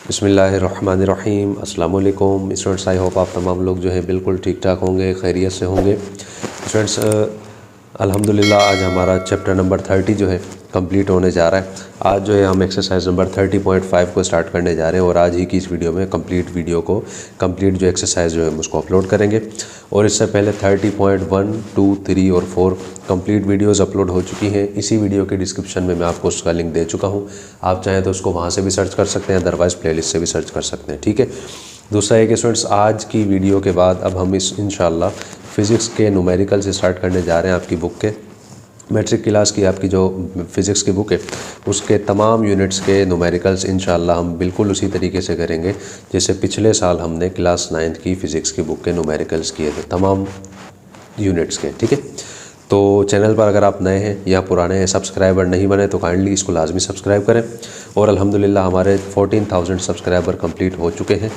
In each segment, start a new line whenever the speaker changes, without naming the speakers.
बिस्मिल्लाहिर्रहमानिर्रहीम। अस्सलाम वालेकुम स्टूडेंट्स। आई होप आप तमाम लोग जो है बिल्कुल ठीक ठाक होंगे, खैरियत से होंगे। स्टूडेंट्स अल्हम्दुलिल्लाह आज हमारा चैप्टर नंबर 30 जो है कंप्लीट होने जा रहा है। आज जो है हम एक्सरसाइज नंबर 30.5 को स्टार्ट करने जा रहे हैं और आज ही की इस वीडियो में कंप्लीट जो एक्सरसाइज जो है हम उसको अपलोड करेंगे। और इससे पहले 30.1, 2, 3 और 4 कंप्लीट वीडियोस अपलोड हो चुकी हैं। इसी वीडियो के डिस्क्रिप्शन में मैं आपको उसका लिंक दे चुका हूं। आप चाहें तो उसको वहां से भी सर्च कर सकते हैं, अदरवाइज़ प्लेलिस्ट से भी सर्च कर सकते हैं। ठीक है। दूसरा है कि स्टूडेंट्स आज की वीडियो के बाद अब हम इंशाल्लाह फ़िज़िक्स के न्यूमेरिकल से स्टार्ट करने जा रहे हैं। आपकी बुक के मैट्रिक क्लास की आपकी जो फ़िज़िक्स की बुक है उसके तमाम यूनिट्स के न्यूमेरिकल्स इंशाल्लाह हम बिल्कुल उसी तरीके से करेंगे जैसे पिछले साल हमने क्लास 9th की फ़िज़िक्स की बुक के न्यूमेरिकल्स किए थे तमाम यूनिट्स के। ठीक है। तो चैनल पर अगर आप नए हैं या पुराने हैं, सब्सक्राइबर नहीं बने तो काइंडली इसको लाजमी सब्सक्राइब करें। और अल्हम्दुलिल्लाह हमारे 14,000 सब्सक्राइबर कंप्लीट हो चुके हैं।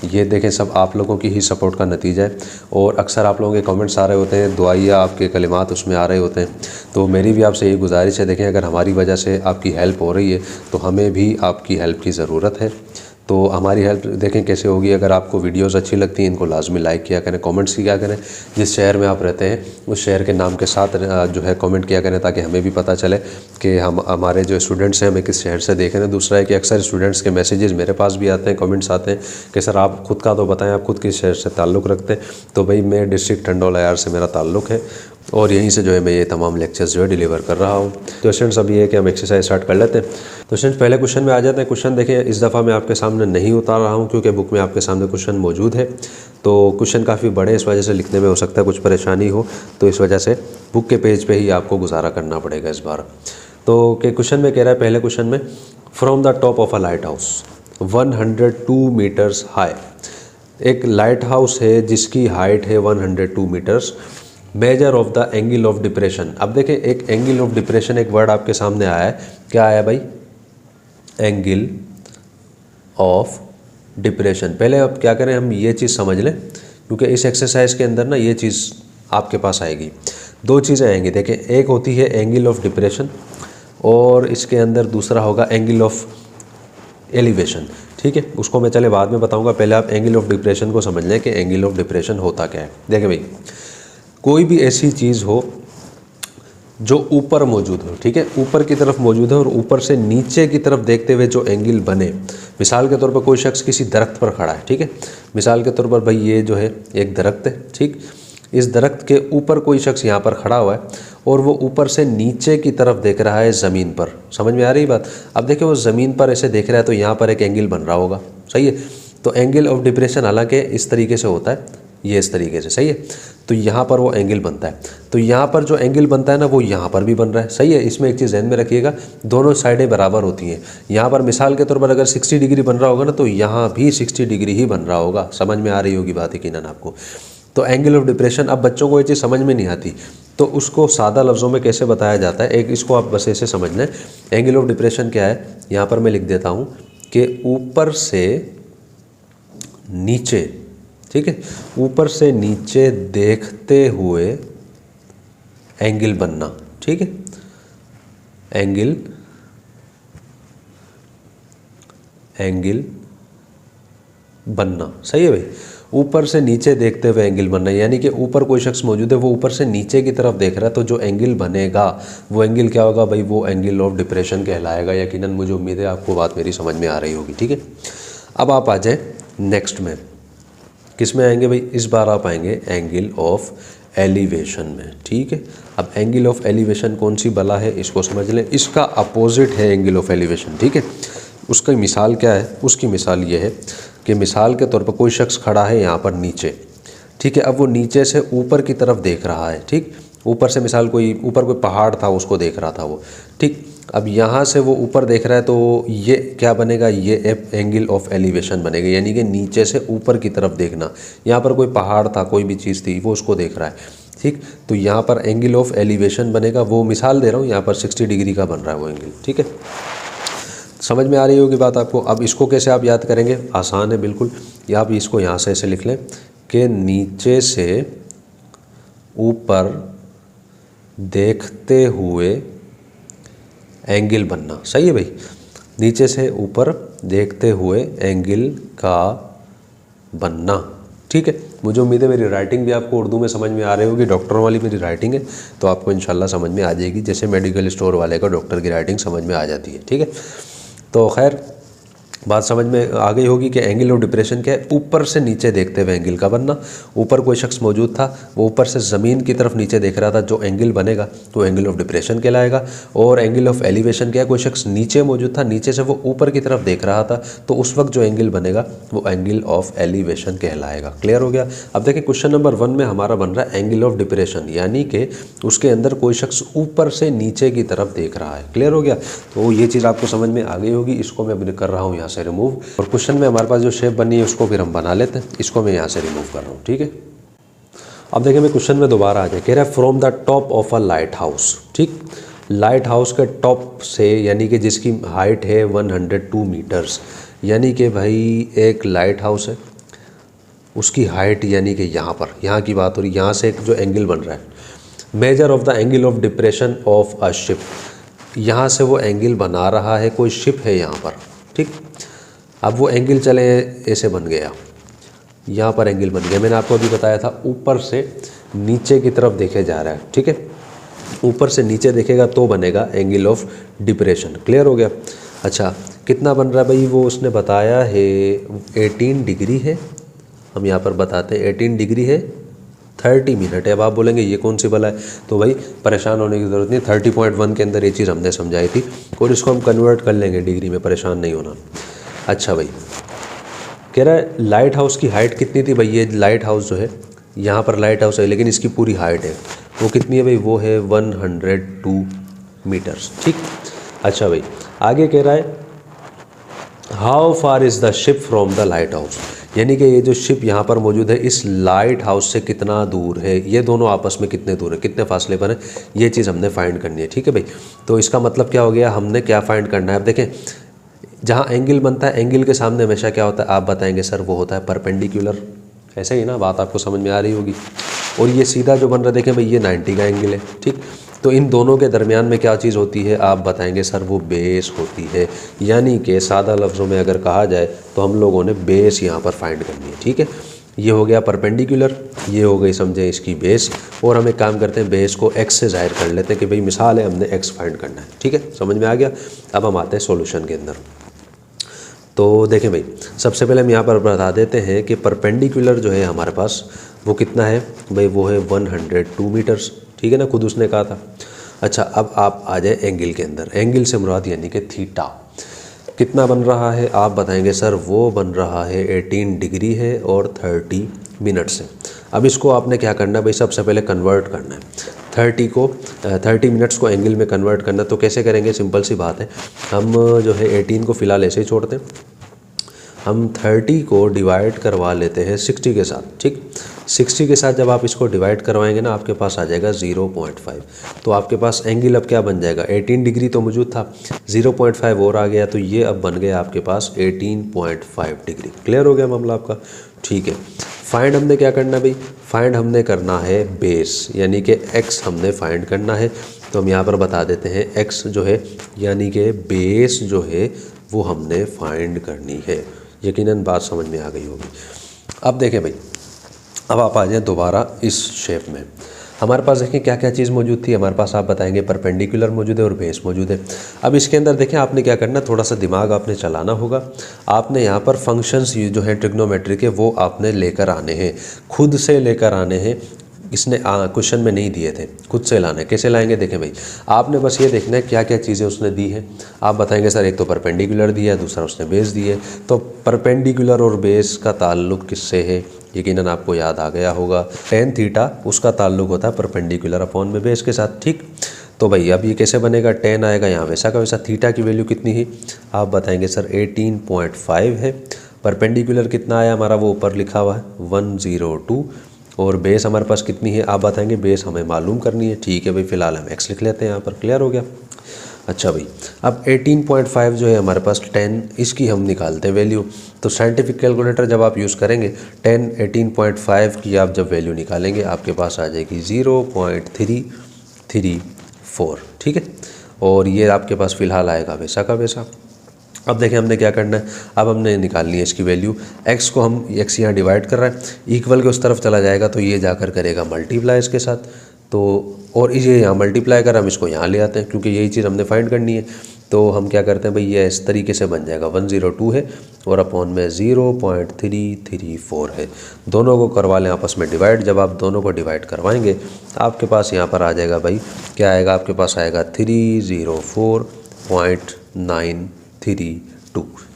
ये देखें सब आप लोगों की ही सपोर्ट का नतीजा है। और अक्सर आप लोगों के कमेंट्स आ रहे होते हैं, दुआइया आपके कलिमात उसमें आ रहे होते हैं। तो मेरी भी आपसे यही गुजारिश है, देखें अगर हमारी वजह से आपकी हेल्प हो रही है तो हमें भी आपकी हेल्प की ज़रूरत है। तो हमारी हेल्प देखें कैसे होगी। अगर आपको वीडियोस अच्छी लगती हैं इनको लाजमी लाइक किया करें, कमेंट्स किया करें। जिस शहर में आप रहते हैं उस शहर के नाम के साथ जो है कमेंट किया करें ताकि हमें भी पता चले कि हमारे जो स्टूडेंट्स हैं हमें किस शहर से देख रहे हैं। दूसरा है कि अक्सर स्टूडेंट्स के मैसेजेस मेरे पास भी आते हैं, कमेंट्स आते हैं कि सर आप खुद का तो बताएं, आप खुद किस शहर से ताल्लुक़ रखते हैं। तो भाई मैं डिस्ट्रिक्ट टंडोला यार से मेरा ताल्लुक़ है और यहीं से जो है मैं ये तमाम लेक्चर्स जो है डिलीवर कर रहा हूँ। तो स्टूडेंट्स अब ये है कि हम एक्सरसाइज स्टार्ट कर लेते हैं। तो स्टूडेंट्स पहले क्वेश्चन में आ जाते हैं। क्वेश्चन देखें इस दफ़ा मैं आपके सामने नहीं उतार रहा हूँ क्योंकि बुक में आपके सामने क्वेश्चन मौजूद है। तो क्वेश्चन काफ़ी बड़े इस वजह से लिखने में हो सकता है कुछ परेशानी हो, तो इस वजह से बुक के पेज पर ही आपको गुजारा करना पड़ेगा इस बार। तो कि क्वेश्चन में कह रहा है पहले क्वेश्चन में, from the top of a lighthouse 102 metres high. एक लाइट हाउस है जिसकी हाइट है 102 metres. Measure of the angle of depression. अब देखें एक एंगल ऑफ डिप्रेशन एक वर्ड आपके सामने आया है, क्या आया भाई? Angle of depression. पहले अब क्या करें हम ये चीज़ समझ लें क्योंकि इस एक्सरसाइज के अंदर ना ये चीज़ आपके पास आएगी। दो चीज़ें आएंगी देखें, एक होती है एंगल ऑफ डिप्रेशन और इसके अंदर दूसरा होगा एंगल ऑफ एलिवेशन। ठीक है, उसको मैं चले बाद में बताऊंगा, पहले आप एंगल ऑफ डिप्रेशन को समझ लें कि एंगल ऑफ डिप्रेशन होता क्या है। देखें भाई, कोई भी ऐसी चीज़ हो जो ऊपर मौजूद हो, ठीक है, ऊपर की तरफ मौजूद है और ऊपर से नीचे की तरफ देखते हुए जो एंगल बने। मिसाल के तौर पर कोई शख्स किसी दरख्त पर खड़ा है, ठीक है, मिसाल के तौर पर भाई ये जो है एक दरख्त है, ठीक, इस दरख्त के ऊपर कोई शख्स यहाँ पर खड़ा हुआ है और वो ऊपर से नीचे की तरफ देख रहा है ज़मीन पर। समझ में आ रही बात? अब देखिए वो ज़मीन पर ऐसे देख रहा है तो यहाँ पर एक एंगल बन रहा होगा, सही है। तो एंगल ऑफ डिप्रेशन हालांकि इस तरीके से होता है, ये इस तरीके से, सही है। तो यहाँ पर वो एंगल बनता है, तो यहाँ पर जो एंगल बनता है ना वो यहाँ पर भी बन रहा है, सही है। इसमें एक चीज़ ध्यान में रखिएगा, दोनों साइडें बराबर होती हैं। यहाँ पर मिसाल के तौर पर अगर 60 डिग्री बन रहा होगा ना तो यहाँ भी 60 डिग्री ही बन रहा होगा। समझ में आ रही होगी बात यकीनन आपको। तो एंगल ऑफ डिप्रेशन, अब बच्चों को ये चीज़ समझ में नहीं आती तो उसको सादा लफ्ज़ों में कैसे बताया जाता है, एक इसको आप बस ऐसे समझ लें। एंगल ऑफ डिप्रेशन क्या है, यहाँ पर मैं लिख देता हूँ कि ऊपर से नीचे, ठीक है, ऊपर से नीचे देखते हुए एंगल बनना, ठीक है, एंगल बनना, सही है भाई। ऊपर से नीचे देखते हुए एंगल बनना, यानी कि ऊपर कोई शख्स मौजूद है वो ऊपर से नीचे की तरफ देख रहा है तो जो एंगल बनेगा वो एंगल क्या होगा भाई? वो एंगल ऑफ डिप्रेशन कहलाएगा। यकीनन मुझे उम्मीद है आपको बात मेरी समझ में आ रही होगी, ठीक है। अब आप आ जाए नेक्स्ट में, किस में आएंगे भाई? इस बार आप आएंगे एंगल ऑफ एलिवेशन में, ठीक है। अब एंगल ऑफ एलिवेशन कौन सी बला है इसको समझ लें, इसका अपोजिट है एंगल ऑफ एलिवेशन, ठीक है। उसकी मिसाल क्या है? उसकी मिसाल ये है कि मिसाल के तौर पर कोई शख्स खड़ा है यहाँ पर नीचे, ठीक है, अब वो नीचे से ऊपर की तरफ देख रहा है, ठीक, ऊपर से मिसाल कोई ऊपर कोई पहाड़ था उसको देख रहा था वो, ठीक। अब यहाँ से वो ऊपर देख रहा है तो ये क्या बनेगा? ये एंगल ऑफ एलिवेशन बनेगा, यानी कि नीचे से ऊपर की तरफ देखना। यहाँ पर कोई पहाड़ था, कोई भी चीज़ थी, वो उसको देख रहा है, ठीक। तो यहाँ पर एंगल ऑफ एलिवेशन बनेगा। वो मिसाल दे रहा हूँ, यहाँ पर 60 डिग्री का बन रहा है वो एंगल, ठीक है। समझ में आ रही होगी बात आपको। अब इसको कैसे आप याद करेंगे? आसान है बिल्कुल। या आप इसको यहाँ से ऐसे लिख लें कि नीचे से ऊपर देखते हुए एंगल बनना, सही है भाई। नीचे से ऊपर देखते हुए एंगल का बनना। ठीक है, मुझे उम्मीद है मेरी राइटिंग भी आपको उर्दू में समझ में आ रही होगी। डॉक्टरों वाली मेरी राइटिंग है तो आपको इंशाल्लाह समझ में आ जाएगी, जैसे मेडिकल स्टोर वाले का डॉक्टर की राइटिंग समझ में आ जाती है। ठीक है, तो खैर बात समझ में आ गई होगी कि एंगल ऑफ डिप्रेशन क्या है। ऊपर से नीचे देखते हुए एंगल का बनना। ऊपर कोई शख्स मौजूद था, वो ऊपर से ज़मीन की तरफ नीचे देख रहा था, जो एंगल बनेगा तो एंगल ऑफ डिप्रेशन कहलाएगा। और एंगल ऑफ एलिवेशन क्या है, कोई शख्स नीचे मौजूद था, नीचे से वो ऊपर की तरफ देख रहा था, तो उस वक्त जो एंगल बनेगा वो एंगल ऑफ एलिवेशन कहलाएगा। क्लियर हो गया। अब देखिए क्वेश्चन नंबर 1 में हमारा बन रहा है एंगल ऑफ डिप्रेशन, यानी कि उसके अंदर कोई शख्स ऊपर से नीचे की तरफ देख रहा है। क्लियर हो गया। तो ये चीज़ आपको समझ में आ गई होगी। इसको मैं अभी कर रहा हूँ यहाँ से रिमूव, और क्वेश्चन में हमारे पास जो शेप बनी है उसको फिर हम बना लेते हैं। इसको मैं यहाँ से रिमूव कर रहा हूँ। ठीक है, अब देखिए मैं क्वेश्चन में दोबारा आ जाए। कह रहा है from the top of a light house. ठीक, लाइट हाउस के टॉप से, यानी कि जिसकी हाइट है 102 मीटर्स, यानी कि भाई एक लाइट हाउस है, उसकी हाइट यानी कि यहाँ पर, यहाँ की बात हो रही, यहाँ से एक जो एंगल बन रहा है, major of the angle of depression of a ship, यहाँ से वो एंगल बना रहा है, कोई शिप है यहाँ पर। ठीक, अब वो एंगल चले ऐसे बन गया, यहाँ पर एंगल बन गया। मैंने आपको अभी बताया था ऊपर से नीचे की तरफ देखे जा रहा है। ठीक है, ऊपर से नीचे देखेगा तो बनेगा एंगल ऑफ डिप्रेशन। क्लियर हो गया। अच्छा, कितना बन रहा है भाई, वो उसने बताया है 18 डिग्री है। हम यहाँ पर बताते हैं 18 डिग्री है, 30 मिनट है। अब आप बोलेंगे ये कौन सी बला है, तो भाई परेशान होने की ज़रूरत नहीं। 30.1 के अंदर ये चीज़ हमने समझाई थी, और इसको हम कन्वर्ट कर लेंगे डिग्री में, परेशान नहीं होना। अच्छा भाई, कह रहा है लाइट हाउस की हाइट कितनी थी भाई। ये लाइट हाउस जो है, यहाँ पर लाइट हाउस है, लेकिन इसकी पूरी हाइट है वो कितनी है भाई, वो है 102 मीटर्स। ठीक, अच्छा भाई आगे कह रहा है how far is the ship from the light house, यानी कि ये जो शिप यहाँ पर मौजूद है इस लाइट हाउस से कितना दूर है, ये दोनों आपस में कितने दूर है, कितने फासले पर है, ये चीज़ हमने फाइंड करनी है। ठीक है भाई, तो इसका मतलब क्या हो गया, हमने क्या फाइंड करना है। अब देखें, जहाँ एंगल बनता है, एंगल के सामने हमेशा क्या होता है, आप बताएंगे सर वो होता है परपेंडिकुलर। ऐसे ही ना, बात आपको समझ में आ रही होगी। और ये सीधा जो बन रहा है, देखें भाई ये 90 का एंगल है। ठीक, तो इन दोनों के दरमियान में क्या चीज़ होती है, आप बताएंगे सर वो बेस होती है। यानी कि सादा लफ्ज़ों में अगर कहा जाए तो हम लोगों ने बेस यहाँ पर फाइंड करनी है। ठीक है, ये हो गया परपेंडिकुलर, ये हो गई समझें इसकी बेस। और हम एक काम करते हैं, बेस को x से ज़ाहिर कर लेते हैं कि भाई मिसाल है हमने x फाइंड करना है। ठीक है, समझ में आ गया। अब हम आते हैं सॉल्यूशन के अंदर। तो देखें भाई, सबसे पहले हम यहाँ पर बता देते हैं कि परपेंडिकुलर जो है हमारे पास वो कितना है भाई, वो है 102 मीटर्स। ठीक है ना, खुद उसने कहा था। अच्छा, अब आप आ जाए एंगल के अंदर। एंगल से मुराद यानी कि थीटा कितना बन रहा है, आप बताएंगे सर वो बन रहा है 18 डिग्री है और 30 मिनट से। अब इसको आपने क्या करना है भाई, सबसे पहले कन्वर्ट करना है 30 मिनट्स को एंगल में कन्वर्ट करना। तो कैसे करेंगे, सिंपल सी बात है, हम जो है 18 को फ़िलहाल ऐसे ही छोड़ते हैं, हम 30 को डिवाइड करवा लेते हैं 60 के साथ। ठीक, 60 के साथ जब आप इसको डिवाइड करवाएंगे ना, आपके पास आ जाएगा 0.5। तो आपके पास एंगल अब क्या बन जाएगा, 18 डिग्री तो मौजूद था, 0.5 और आ गया, तो ये अब बन गया आपके पास 18.5 डिग्री। क्लियर हो गया मामला आपका। ठीक है, फाइंड हमने क्या करना है भाई, फाइंड हमने करना है बेस, यानी कि x हमने फाइंड करना है। तो हम यहाँ पर बता देते हैं x जो है यानी कि बेस जो है वो हमने फाइंड करनी है। यकीनन बात समझ में आ गई होगी। अब देखें भाई, अब आप आ जाएँ दोबारा इस शेप में। हमारे पास देखें क्या क्या चीज़ मौजूद थी, हमारे पास आप बताएंगे परपेंडिकुलर मौजूद है और बेस मौजूद है। अब इसके अंदर देखें आपने क्या करना, थोड़ा सा दिमाग आपने चलाना होगा। आपने यहाँ पर फंक्शंस जो है ट्रिग्नोमेट्री के वो आपने लेकर आने हैं, खुद से लेकर आने हैं। इसने क्वेश्चन में नहीं दिए थे, खुद से लाने। कैसे लाएंगे, देखें भाई, आपने बस ये देखना है क्या क्या चीज़ें उसने दी है। आप बताएंगे सर एक तो परपेंडिकुलर दिया है, दूसरा उसने बेस दी है। तो परपेंडिकुलर और बेस का ताल्लुक़ किससे है, यकीनन आपको याद आ गया होगा, tan थीटा उसका ताल्लुक़ होता है परपेंडिकुलर अपॉन में बेस के साथ। ठीक, तो भाई अब ये कैसे बनेगा, tan आएगा यहाँ वैसा का वैसा। थीटा की वैल्यू कितनी है, आप बताएंगे सर 18.5 है। परपेंडिकुलर कितना आया हमारा, वो ऊपर लिखा हुआ है 102। और बेस हमारे पास कितनी है, आप बताएंगे बेस हमें मालूम करनी है। ठीक है भाई, फ़िलहाल हम x लिख लेते हैं यहाँ पर। क्लियर हो गया। अच्छा भाई, अब 18.5 जो है हमारे पास 10, इसकी हम निकालते हैं वैल्यू। तो साइंटिफिक कैलकुलेटर जब आप यूज़ करेंगे 10 18.5 की आप जब वैल्यू निकालेंगे आपके पास आ जाएगी 0.334। ठीक है, और ये आपके पास फ़िलहाल आएगा वैसा का वैसा। अब देखें हमने क्या करना है, अब हमने निकालनी है इसकी वैल्यू। x को हम x यहाँ डिवाइड कर रहा है, इक्वल के उस तरफ चला जाएगा तो ये जाकर करेगा मल्टीप्लाई इसके साथ, तो और ये यहाँ मल्टीप्लाई कर हम इसको यहाँ ले आते हैं क्योंकि यही चीज़ हमने फाइंड करनी है। तो हम क्या करते हैं भाई, ये इस तरीके से बन जाएगा 102 है और अपॉन में 0.334 है। दोनों को करवा लें आपस में डिवाइड। जब आप दोनों को डिवाइड करवाएंगे आपके पास यहाँ पर आ जाएगा भाई, क्या आएगा आपके पास आएगा 304.932।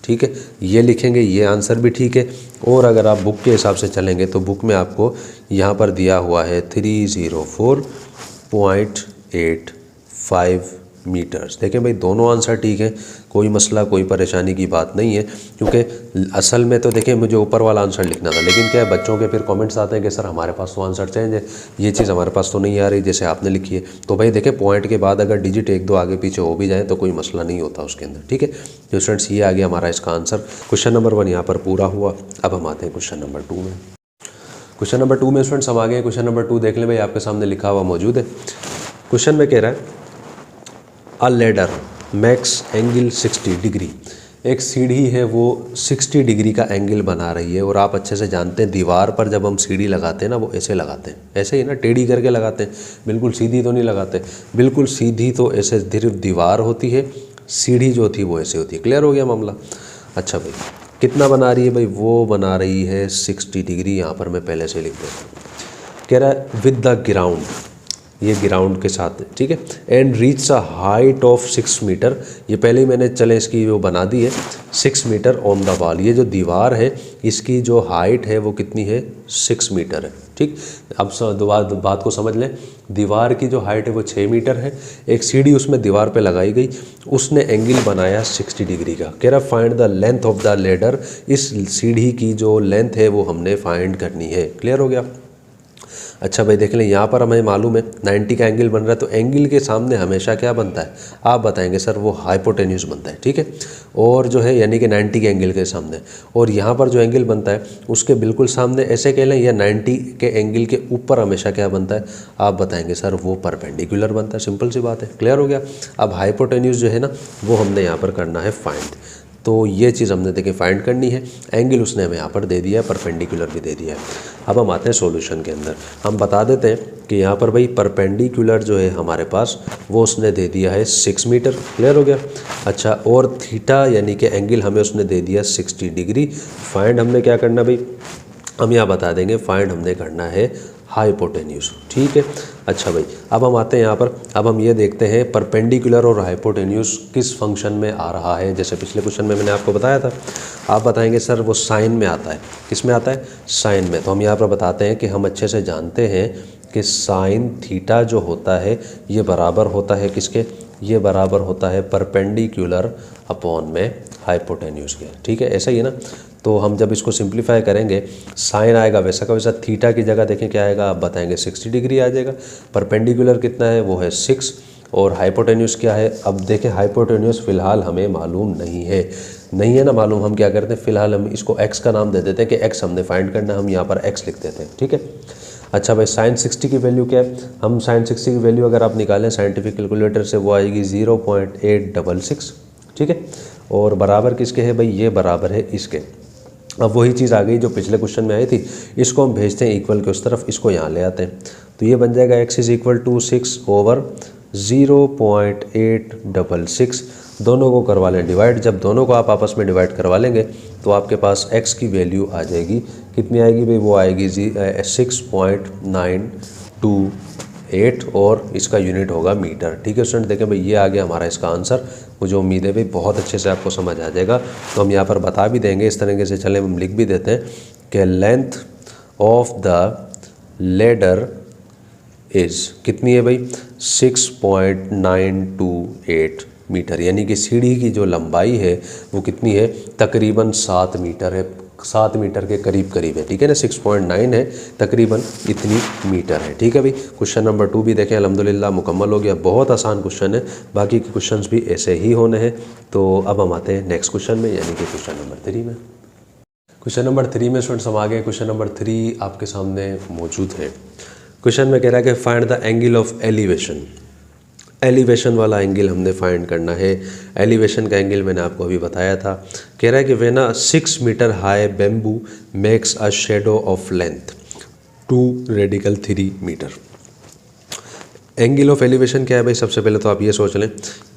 ठीक है, ये लिखेंगे, ये आंसर भी ठीक है। और अगर आप बुक के हिसाब से चलेंगे तो बुक में आपको यहाँ पर दिया हुआ है 304.85 मीटर्स। देखें भाई दोनों आंसर ठीक है, कोई मसला कोई परेशानी की बात नहीं है, क्योंकि असल में तो देखें मुझे ऊपर वाला आंसर लिखना था, लेकिन क्या है बच्चों के फिर कमेंट्स आते हैं कि सर हमारे पास तो आंसर चेंज है, ये चीज़ हमारे पास तो नहीं आ रही जैसे आपने लिखी है। तो भाई देखें पॉइंट के बाद अगर डिजिट एक दो आगे पीछे हो भी जाए तो कोई मसला नहीं होता उसके अंदर। ठीक है तो स्टूडेंट्स, ये आ गया हमारा इसका आंसर। क्वेश्चन नंबर 1 यहाँ पर पूरा हुआ। अब हम आते हैं क्वेश्चन नंबर 2 में। क्वेश्चन नंबर 2 में स्टूडेंट्स हम आ गए। क्वेश्चन नंबर 2 देख लें भाई, आपके सामने लिखा हुआ मौजूद है। क्वेश्चन में कह रहा है अ लेडर मैक्स एंगल 60 डिग्री। एक सीढ़ी है वो 60 डिग्री का एंगल बना रही है, और आप अच्छे से जानते हैं दीवार पर जब हम सीढ़ी लगाते हैं ना वो ऐसे लगाते हैं, ऐसे ही ना टेढ़ी करके लगाते हैं, बिल्कुल सीधी तो नहीं लगाते। बिल्कुल सीधी तो ऐसे सिर्फ दीवार होती है, सीढ़ी जो थी वो ऐसे होती है। क्लियर हो गया मामला। अच्छा भाई कितना बना रही है भाई, वो बना रही है 60 डिग्री। यहाँ पर मैं पहले से लिख देता हूँ। कह रहा है विद द ग्राउंड, ये ग्राउंड के साथ है। ठीक है, and reach a height of 6 metre. ये पहले ही मैंने चले इसकी वो बना दी है 6 मीटर ऑन द वॉल। ये जो दीवार है इसकी जो हाइट है वो कितनी है, 6 मीटर है। ठीक, अब बात को समझ लें। दीवार की जो हाइट है वो 6 मीटर है, एक सीढ़ी उसमें दीवार पे लगाई गई, उसने एंगल बनाया 60 डिग्री का। कह रहा find the length of the ladder. इस सीढ़ी की जो लेंथ है वो हमने फाइंड करनी है। क्लियर हो गया। अच्छा भाई देख लें, यहाँ पर हमें मालूम है 90 का एंगल बन रहा है, तो एंगल के सामने हमेशा क्या बनता है, आप बताएंगे सर वो हाइपोटेन्यूज बनता है। ठीक है, और जो है यानी कि 90 के एंगल के सामने, और यहाँ पर जो एंगल बनता है उसके बिल्कुल सामने ऐसे कह लें, या 90 के एंगल के ऊपर हमेशा क्या बनता है, आप बताएंगे सर वो परपेंडिकुलर बनता है। सिंपल सी बात है। क्लियर हो गया। अब हाइपोटेन्यूज जो है ना वो हमने यहाँ पर करना है फाइंड। तो ये चीज़ हमने देखिए फाइंड करनी है। एंगल उसने हमें यहाँ पर दे दिया है, परपेंडिकुलर भी दे दिया है। अब हम आते हैं सॉल्यूशन के अंदर। हम बता देते हैं कि यहाँ पर भाई परपेंडिकुलर जो है हमारे पास वो उसने दे दिया है 6 मीटर। क्लियर हो गया। अच्छा, और थीटा यानी कि एंगल हमें उसने दे दिया 60 डिग्री। फाइंड हमने क्या करना भाई, हम यहाँ बता देंगे फाइंड हमने करना है हाइपोटेन्यूज। ठीक है। अच्छा भाई अब हम आते हैं यहाँ पर। अब हम ये देखते हैं परपेंडिकुलर और हाइपोटेन्यूज किस फंक्शन में आ रहा है। जैसे पिछले क्वेश्चन में मैंने आपको बताया था, आप बताएंगे सर वो साइन में आता है। किस में आता है, साइन में। तो हम यहाँ पर बताते हैं कि हम अच्छे से जानते हैं कि साइन थीटा जो होता है ये बराबर होता है किसके, ये बराबर होता है परपेंडिकुलर अपॉन में हाइपोटेन्यूज के। ठीक है, ऐसा ही है ना। तो हम जब इसको सिंप्लीफाई करेंगे, साइन आएगा वैसा का वैसा, थीटा की जगह देखें क्या आएगा, आप बताएंगे 60 डिग्री आ जाएगा। परपेंडिकुलर कितना है, वो है 6, और हाइपोटेन्यूज क्या है। अब देखें हाइपोटेन्यूज फ़िलहाल हमें मालूम नहीं है ना मालूम। हम क्या करते हैं, फ़िलहाल हम इसको x का नाम दे देते हैं कि x हमने फाइंड करना है, हम यहाँ पर x लिख देते हैं। ठीक है। अच्छा भाई साइन 60 की वैल्यू क्या है, हम साइन 60 की वैल्यू अगर आप निकालें साइंटिफिक कैलकुलेटर से, वो आएगी 0.866। ठीक है, और बराबर किसके है भाई, ये बराबर है इसके। अब वही चीज़ आ गई जो पिछले क्वेश्चन में आई थी, इसको हम भेजते हैं इक्वल के उस तरफ, इसको यहाँ ले आते हैं। तो ये बन जाएगा x = 6/0.866। दोनों को करवा लें डिवाइड। जब दोनों को आप आपस में डिवाइड करवा लेंगे तो आपके पास x की वैल्यू आ जाएगी, कितनी आएगी भाई, वो आएगी 6.928, और इसका यूनिट होगा मीटर। ठीक है स्टूडेंट, देखें भाई ये आ गया हमारा इसका आंसर। मुझे उम्मीद है भाई बहुत अच्छे से आपको समझ आ जाएगा। तो हम यहाँ पर बता भी देंगे इस तरीके से, चलें हम लिख भी देते हैं कि length of the ladder is कितनी है भाई, 6.928 मीटर, यानी कि सीढ़ी की जो लंबाई है वो कितनी है, तकरीबन 7 मीटर है, 7 मीटर के करीब है। ठीक है ना, 6.9 है, तकरीबन इतनी मीटर है। ठीक है भाई, क्वेश्चन नंबर 2 भी देखें अल्हम्दुलिल्लाह मुकम्मल हो गया। बहुत आसान क्वेश्चन है, बाकी के क्वेश्चंस भी ऐसे ही होने हैं। तो अब हम आते हैं नेक्स्ट क्वेश्चन में, यानी कि क्वेश्चन नंबर 3 में। क्वेश्चन नंबर 3 में स्टूडेंट्स हम आ गए। क्वेश्चन नंबर 3 आपके सामने मौजूद है। क्वेश्चन में कह रहा है कि find the angle of elevation elevation वाला एंगल हमने फाइंड करना है। एलिवेशन का एंगल मैंने आपको अभी बताया था। कह रहा है कि when a 6 metre high bamboo makes a shadow of length 2 radical 3 metre. Angle of elevation क्या है भाई? सबसे पहले तो आप ये सोच लें,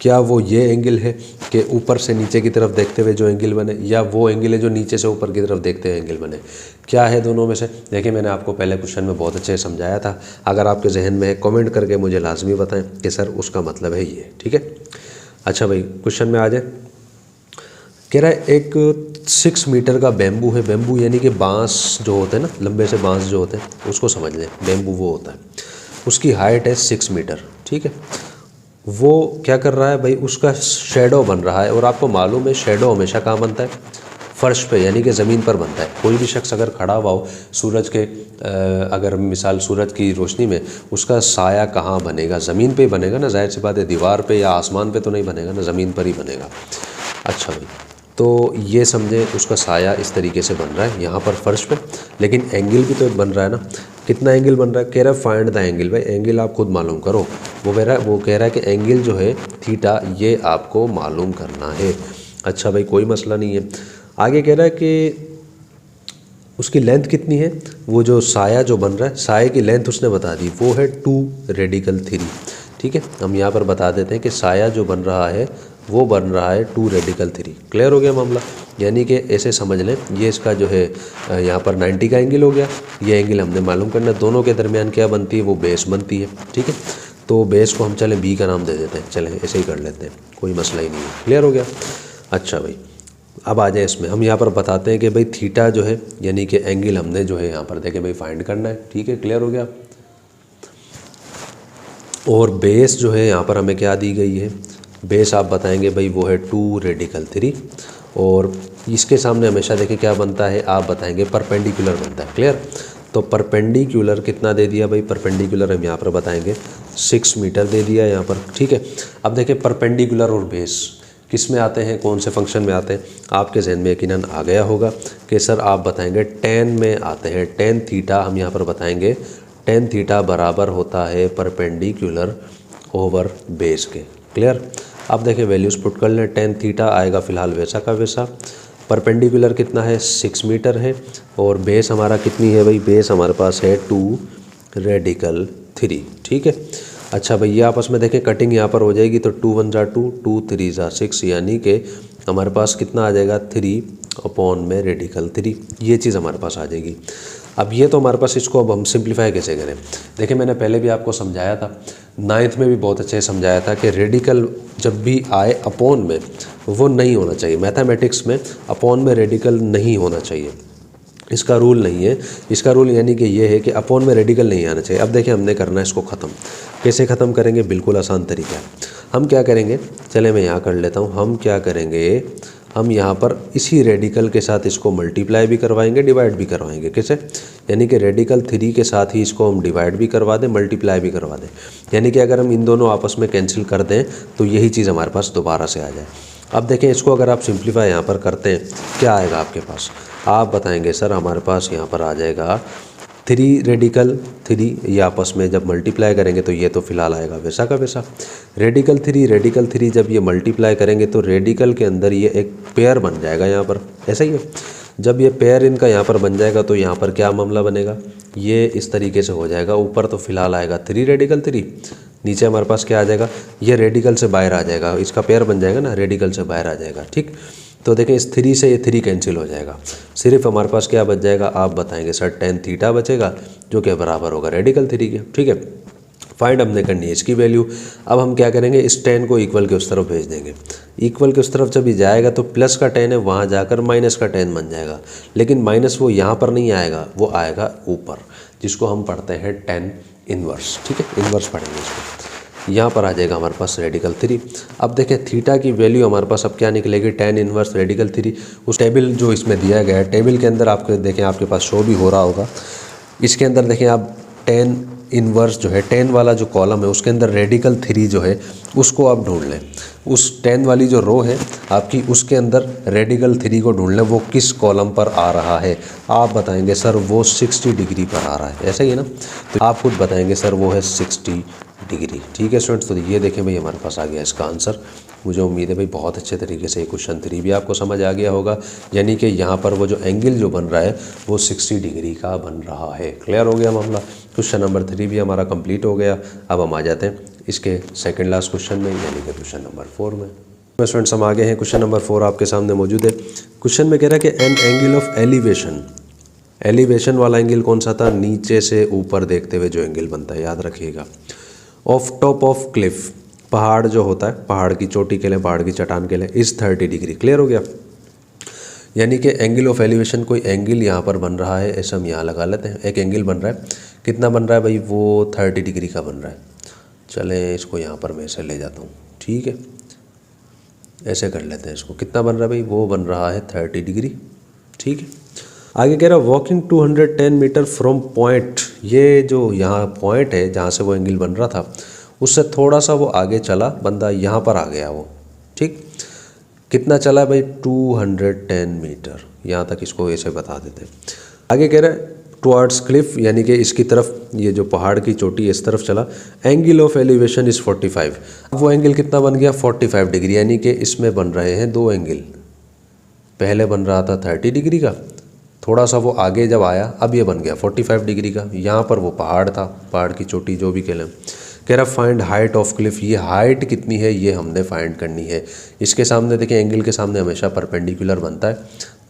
क्या वो ये एंगल है कि ऊपर से नीचे की तरफ देखते हुए जो एंगल बने, या वो एंगल है जो नीचे से ऊपर की तरफ देखते हुए एंगल बने? क्या है दोनों में से? देखिए मैंने आपको पहले क्वेश्चन में बहुत अच्छे से समझाया था। अगर आपके जहन में है कमेंट करके मुझे लाजमी बताएं कि सर उसका मतलब है ये। ठीक है, अच्छा भाई क्वेश्चन में आ जाए। कह रहा है एक 6 मीटर का बेम्बू है। बेम्बू यानी कि बाँस जो होते हैं ना, लंबे से बाँस जो होते हैं, उसको समझ लें, बेम्बू वो होता है। उसकी हाइट है 6 मीटर। ठीक है, वो क्या कर रहा है भाई? उसका शेडो बन रहा है। और आपको मालूम है शेडो हमेशा कहाँ बनता है? फर्श पे, यानी कि ज़मीन पर बनता है। कोई भी शख्स अगर खड़ा हुआ हो सूरज के, अगर मिसाल सूरज की रोशनी में, उसका साया कहाँ बनेगा? ज़मीन पे ही बनेगा ना, जाहिर सी बात है। दीवार पे या आसमान पे तो नहीं बनेगा ना, ज़मीन पर ही बनेगा। अच्छा भाई, तो ये समझे उसका साया इस तरीके से बन रहा है यहाँ पर फर्श पे, लेकिन एंगल भी तो बन रहा है ना। कितना एंगल बन रहा है? कह रहा है फाइंड द एंगल। भाई एंगल आप खुद मालूम करो। वो कह रहा है कि एंगल जो है थीटा, ये आपको मालूम करना है। अच्छा भाई, कोई मसला नहीं है। आगे कह रहा है कि उसकी लेंथ कितनी है? वो जो साया जो बन रहा है, साये की लेंथ उसने बता दी, वो है 2 रेडिकल 3। ठीक है, हम यहाँ पर बता देते हैं कि साया जो बन रहा है वो बन रहा है 2 रेडिकल 3। क्लियर हो गया मामला? यानी कि ऐसे समझ लें, ये इसका जो है यहाँ पर 90 का एंगल हो गया। ये एंगल हमने मालूम करना है। दोनों के दरमियान क्या बनती है? वो बेस बनती है। ठीक है, तो बेस को हम चलें बी का नाम दे देते हैं। चलें ऐसे ही कर लेते हैं, कोई मसला ही नहीं है। क्लियर हो गया? अच्छा भाई, अब आ जाए इसमें। हम यहाँ पर बताते हैं कि भाई थीटा जो है, यानी कि एंगल हमने जो है यहाँ पर देखें भाई फाइंड करना है। ठीक है, क्लियर हो गया? और बेस जो है यहाँ पर हमें क्या दी गई है? बेस आप बताएंगे भाई वो है 2 रेडिकल 3। और इसके सामने हमेशा देखिए क्या बनता है, आप बताएंगे परपेंडिकुलर बनता है। क्लियर? तो परपेंडिकुलर कितना दे दिया भाई? परपेंडिकुलर हम यहाँ पर बताएंगे 6 मीटर दे दिया यहाँ पर। ठीक है, अब देखिए परपेंडिकुलर और बेस किस में आते हैं, कौन से फंक्शन में आते हैं? आपके जहन में यकीनन आ गया होगा कि सर आप बताएंगे टेन में आते हैं। टेन थीटा हम यहाँ पर बताएंगे, टेन थीटा बराबर होता है परपेंडिकुलर ओवर बेस के। क्लियर? अब देखिए वैल्यूज़ पुट कर लें। टेन थीटा आएगा फ़िलहाल वैसा का वैसा। परपेंडिकुलर कितना है? 6 मीटर है। और बेस हमारा कितनी है भाई? बेस हमारे पास है 2 रेडिकल 3। ठीक है, अच्छा भाई, ये आपस में देखें कटिंग यहाँ पर हो जाएगी, तो 2 1 जा 2, 2 3 जा 6, यानी कि हमारे पास कितना आ जाएगा? 3 अपॉन में रेडिकल 3। ये चीज़ हमारे पास आ जाएगी। अब ये तो हमारे पास, इसको अब हम सिंप्लीफाई कैसे करें? देखिए मैंने पहले भी आपको समझाया था, 9th में भी बहुत अच्छे से समझाया था कि रेडिकल जब भी आए अपॉन में, वो नहीं होना चाहिए। मैथमेटिक्स में अपॉन में रेडिकल नहीं होना चाहिए, इसका रूल नहीं है। इसका रूल यानी कि ये है कि अपॉन में रेडिकल नहीं आना चाहिए। अब देखिए हमने करना है इसको ख़त्म। कैसे ख़त्म करेंगे? बिल्कुल आसान तरीका है। हम क्या करेंगे, चले मैं यहाँ कर लेता हूँ। हम क्या करेंगे, हम यहाँ पर इसी रेडिकल के साथ इसको मल्टीप्लाई भी करवाएंगे, डिवाइड भी करवाएंगे। कैसे? यानी कि रेडिकल 3 के साथ ही इसको हम डिवाइड भी करवा दें, मल्टीप्लाई भी करवा दें। यानी कि अगर हम इन दोनों आपस में कैंसिल कर दें तो यही चीज़ हमारे पास दोबारा से आ जाए। अब देखें इसको अगर आप सिंप्लीफाई यहाँ पर करते हैं, क्या आएगा आपके पास? आप बताएंगे सर हमारे पास यहाँ पर आ जाएगा 3 रेडिकल 3। ये आपस में जब मल्टीप्लाई करेंगे तो ये तो फिलहाल आएगा वैसा का वैसा। रेडिकल 3 जब ये मल्टीप्लाई करेंगे तो रेडिकल के अंदर ये एक पेयर बन जाएगा यहाँ पर, ऐसा ही है। जब ये पेयर इनका यहाँ पर बन जाएगा तो यहाँ पर क्या मामला बनेगा? ये इस तरीके से हो जाएगा। ऊपर तो फिलहाल आएगा 3 रेडिकल 3, नीचे हमारे पास क्या आ जाएगा? ये रेडिकल से बाहर आ जाएगा, इसका पेयर बन जाएगा ना, रेडिकल से बाहर आ जाएगा। ठीक, तो देखें इस 3 से ये 3 कैंसिल हो जाएगा। सिर्फ हमारे पास क्या बच जाएगा? आप बताएंगे सर टेन थीटा बचेगा, जो कि बराबर होगा रेडिकल 3 के। ठीक है, फाइंड हमने करनी है इसकी वैल्यू। अब हम क्या करेंगे, इस टेन को इक्वल के उस तरफ भेज देंगे। इक्वल के उस तरफ जब ये जाएगा तो प्लस का 10 है, वहाँ जाकर माइनस का 10 बन जाएगा। लेकिन माइनस वो यहाँ पर नहीं आएगा, वो आएगा ऊपर, जिसको हम पढ़ते हैं 10 इन्वर्स। ठीक है, इन्वर्स पढ़ेंगे इसको। यहाँ पर आ जाएगा हमारे पास रेडिकल 3। अब देखें थीटा की वैल्यू हमारे पास अब क्या निकलेगी? 10 इन्वर्स रेडिकल 3। उस टेबल जो इसमें दिया गया है, टेबल के अंदर आपको देखें, आपके पास शो भी हो रहा होगा। इसके अंदर देखें आप 10 इन्वर्स जो है, 10 वाला जो कॉलम है उसके अंदर रेडिकल 3 जो है उसको आप ढूंढ लें। उस 10 वाली जो रो है आपकी, उसके अंदर रेडिकल 3 को ढूंढ लें, वो किस कॉलम पर आ रहा है। आप बताएंगे सर वो 60 डिग्री पर आ रहा है, ऐसा ही है ना? तो आप खुद बताएंगे सर वो है 60 डिग्री। ठीक है स्टूडेंट्स, तो ये देखें भाई हमारे पास आ गया इसका आंसर। मुझे उम्मीद है भाई बहुत अच्छे तरीके से क्वेश्चन 3 भी आपको समझ आ गया होगा, यानी कि यहाँ पर वो जो एंगल जो बन रहा है वो 60 डिग्री का बन रहा है। क्लियर हो गया मामला। क्वेश्चन नंबर 3 भी हमारा कंप्लीट हो गया। अब हम आ जाते हैं इसके सेकेंड लास्ट क्वेश्चन में, यानी कि क्वेश्चन नंबर 4 में। स्टूडेंट्स हम आगे हैं, क्वेश्चन नंबर 4 आपके सामने मौजूद है। क्वेश्चन में कह रहा है कि एन एंगल ऑफ एलिवेशन वाला एंगल कौन सा था? नीचे से ऊपर देखते हुए जो एंगल बनता है, याद रखिएगा। ऑफ टॉप ऑफ क्लिफ, पहाड़ जो होता है, पहाड़ की चोटी के लिए, पहाड़ की चट्टान के लिए, इस 30 डिग्री। क्लियर हो गया। यानी कि एंगल ऑफ एलिवेशन, कोई एंगल यहाँ पर बन रहा है, ऐसा हम यहाँ लगा लेते हैं। एक एंगल बन रहा है, कितना बन रहा है भाई? वो 30 डिग्री का बन रहा है। चलें इसको यहाँ पर मैं ऐसे ले जाता हूँ, ठीक है, ऐसे कर लेते हैं इसको। कितना बन रहा है भाई? वो बन रहा है 30 डिग्री। ठीक है, आगे कह रहा है वॉकिंग 210 मीटर फ्रॉम पॉइंट। ये जो यहाँ पॉइंट है जहाँ से वो एंगल बन रहा था, उससे थोड़ा सा वो आगे चला, बंदा यहाँ पर आ गया वो। ठीक, कितना चला है भाई? 210 मीटर। यहाँ तक इसको ऐसे बता देते हैं। आगे कह रहा है टुवर्ड्स क्लिफ, यानी कि इसकी तरफ, ये जो पहाड़ की चोटी इस तरफ चला। Angle of elevation is 45। अब वो एंगल कितना बन गया? 45 डिग्री। यानी कि इसमें बन रहे हैं दो एंगल। पहले बन रहा था 30 डिग्री का, थोड़ा सा वो आगे जब आया, अब ये बन गया 45 डिग्री का। यहाँ पर वो पहाड़ था, पहाड़ की चोटी जो भी कह लें। कह रहा फाइंड हाइट ऑफ क्लिफ, ये हाइट कितनी है ये हमने फाइंड करनी है। इसके सामने देखिए, एंगल के सामने हमेशा परपेंडिकुलर बनता है,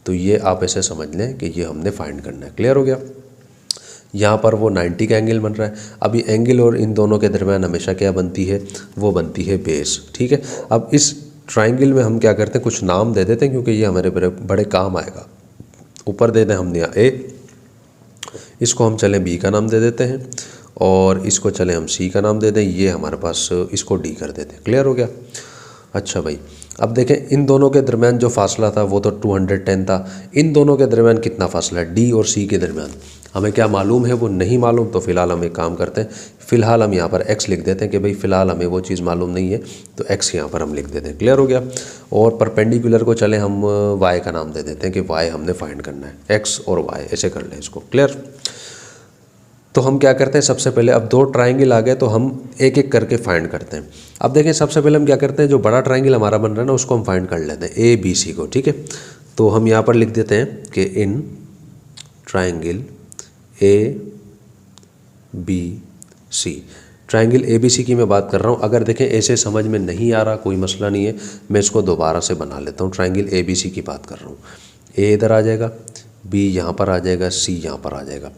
तो ये आप ऐसे समझ लें कि ये हमने फाइंड करना है। क्लियर हो गया। यहाँ पर वो 90 का एंगल बन रहा है। अभी एंगल और इन दोनों के दरम्यान हमेशा क्या बनती है? वो बनती है बेस। ठीक है, अब इस ट्राइंगल में हम क्या करते हैं, कुछ नाम दे देते हैं, क्योंकि ये हमारे बड़े काम आएगा। ऊपर दे दें हमने ए, इसको हम चलें बी का नाम दे देते हैं, और इसको चले हम सी का नाम दे दें। ये हमारे पास इसको डी कर देते हैं। क्लियर हो गया। अच्छा भाई, अब देखें इन दोनों के दरमियान जो फासला था वो तो 210 था। इन दोनों के दरमियान कितना फासला है? डी और सी के दरमियान हमें क्या मालूम है? वो नहीं मालूम। तो फिलहाल हम एक काम करते हैं, फ़िलहाल हम यहाँ पर एक्स लिख देते हैं कि भाई फ़िलहाल हमें वो चीज़ मालूम नहीं है, तो एक्स यहाँ पर हम लिख देते हैं। क्लियर हो गया। और परपेंडिकुलर को चले हम वाई का नाम दे देते हैं कि वाई हमने फाइंड करना है। एक्स और वाई ऐसे कर लें इसको। क्लियर। तो हम क्या करते हैं, सबसे पहले अब दो ट्राइंगल आ गए, तो हम एक एक करके फाइंड करते हैं। अब देखें, सबसे पहले हम क्या करते हैं, जो बड़ा ट्राइंगल हमारा बन रहा है ना, उसको हम फाइंड कर लेते हैं, ए बी सी को। ठीक है, तो हम यहाँ पर लिख देते हैं कि in triangle A B C, triangle A B C की मैं बात कर रहा हूँ। अगर देखें ऐसे समझ में नहीं आ रहा, कोई मसला नहीं है, मैं इसको दोबारा से बना लेता हूँ। ट्राइंगल ए बी सी की बात कर रहा हूँ। ए इधर आ जाएगा, बी यहाँ पर आ जाएगा, सी यहाँ पर आ जाएगा।